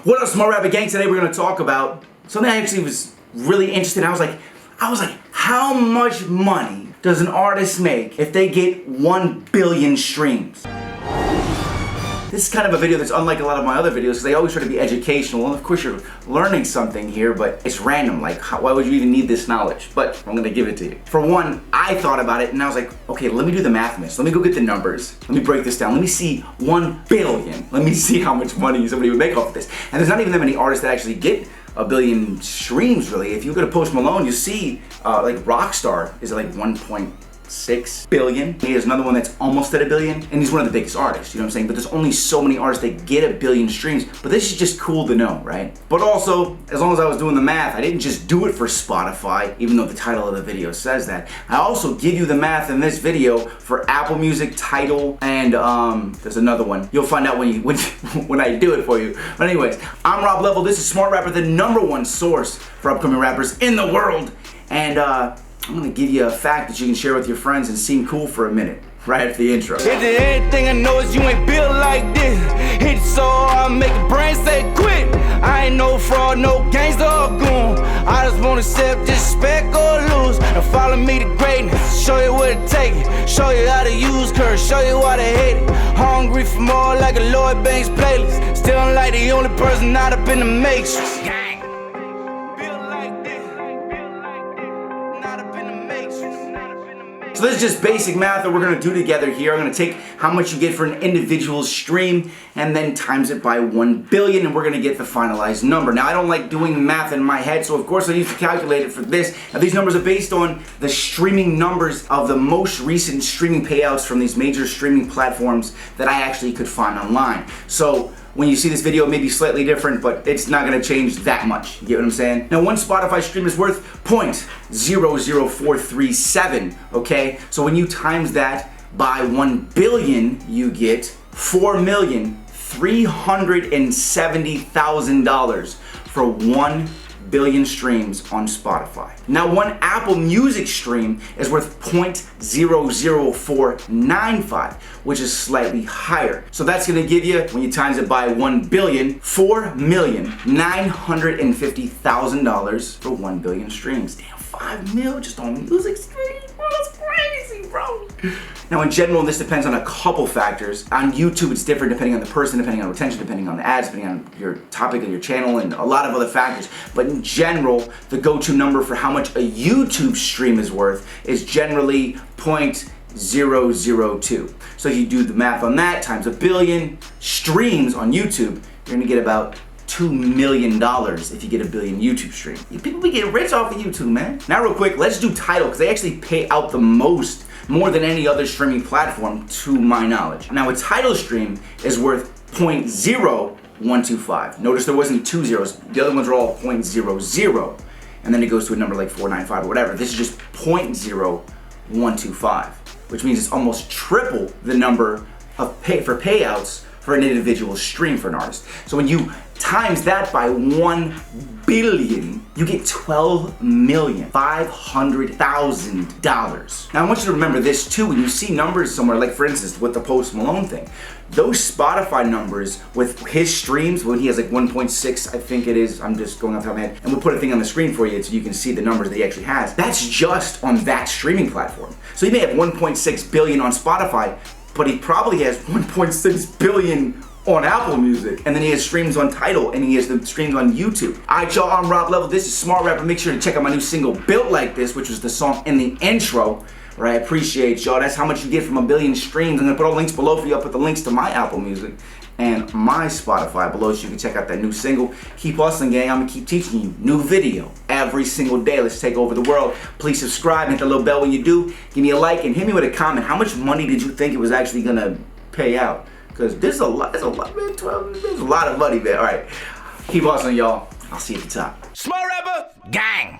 What up, Smart Rapper Gang? Today we're gonna talk about something I actually was really interested in. I was like, how much money does an artist make if they get 1 billion streams? This is kind of a video that's unlike a lot of my other videos because they always try to be educational, and of course you're learning something here, but it's random. Like, why would you even need this knowledge? But I'm gonna give it to you. For one, I thought about it and I was like, okay, let me do the math on this. Let me go get the numbers. Let me break this down. Let me see 1 billion. Let me see how much money somebody would make off of this. And there's not even that many artists that actually get 1 billion streams, really. If you go to Post Malone, you see like Rockstar is like 1.6 billion. He has another one that's almost at 1 billion, and he's one of the biggest artists, you know what I'm saying? But there's only so many artists that get 1 billion streams, but this is just cool to know, right? But also, as long as I was doing the math, I didn't just do it for Spotify, even though the title of the video says that. I also give you the math in this video for Apple Music, Tidal, and there's another one. You'll find out when I do it for you. But anyways, I'm Rob Level, this is Smart Rapper, the #1 source for upcoming rappers in the world. And I'm gonna give you a fact that you can share with your friends and seem cool for a minute, right after the intro. If there's anything I know is you ain't built like this. Hit it so hard, make the brain say quit. I ain't no fraud, no gangster or goon. I just wanna accept disrespect or lose. Now follow me to greatness, show you what it take. Show you how to use curse, show you how to hate it. Hungry for more like a Lloyd Banks playlist. Still like the only person not up in the matrix. So this is just basic math that we're gonna do together here. I'm gonna take how much you get for an individual stream and then times it by 1 billion, and we're gonna get the finalized number. Now, I don't like doing math in my head, so of course I use to calculate it for this. Now, these numbers are based on the streaming numbers of the most recent streaming payouts from these major streaming platforms that I actually could find online. So when you see this video, it may be slightly different, but it's not gonna change that much. You get what I'm saying? Now, one Spotify stream is worth 0.00437, okay? So when you times that by 1 billion, you get $4,370,000 for 1 billion streams on Spotify. Now, one Apple Music stream is worth 0.00495, which is slightly higher. So that's gonna give you, when you times it by 1 billion, $4,950,000 for 1 billion streams. Damn, 5 mil just on music streams, bro, that's crazy, bro. Now, in general, this depends on a couple factors. On YouTube, it's different depending on the person, depending on retention, depending on the ads, depending on your topic of your channel, and a lot of other factors. But in general, the go-to number for how much a YouTube stream is worth is generally 0.002. So if you do the math on that times 1 billion streams on YouTube, you're gonna get about $2 million if you get 1 billion YouTube streams. People be getting rich off of YouTube, man. Now, real quick, let's do Tidal, because they actually pay out the most, more than any other streaming platform, to my knowledge. Now, a Tidal stream is worth 0.0125. Notice there wasn't 2 zeros. The other ones are all 0.00. And then it goes to a number like 495 or whatever. This is just 0.0125, which means it's almost triple the number of payouts for an individual stream for an artist. So when you times that by 1 billion, you get $12,500,000. Now, I want you to remember this too. When you see numbers somewhere, like for instance with the Post Malone thing, those Spotify numbers with his streams, when he has like 1.6, I think it is, I'm just going off the top of my head, and we'll put a thing on the screen for you so you can see the numbers that he actually has. That's just on that streaming platform. So he may have 1.6 billion on Spotify, but he probably has 1.6 billion on Apple Music, and then he has streams on Tidal, and he has the streams on YouTube. Alright, y'all, I'm Rob Level, this is Smart Rapper. Make sure to check out my new single, Built Like This, which was the song in the intro. Right, I appreciate y'all. That's how much you get from 1 billion streams. I'm gonna put all the links below for you. I'll put the links to my Apple Music and my Spotify below so you can check out that new single. Keep hustling, gang. I'm gonna keep teaching you new video every single day. Let's take over the world. Please subscribe, hit the little bell when you do. Give me a like and hit me with a comment. How much money did you think it was actually gonna pay out? Because there's a lot, man, there's a lot of money there. All right, keep hustling, y'all. I'll see you at the top. Smart Rapper Gang.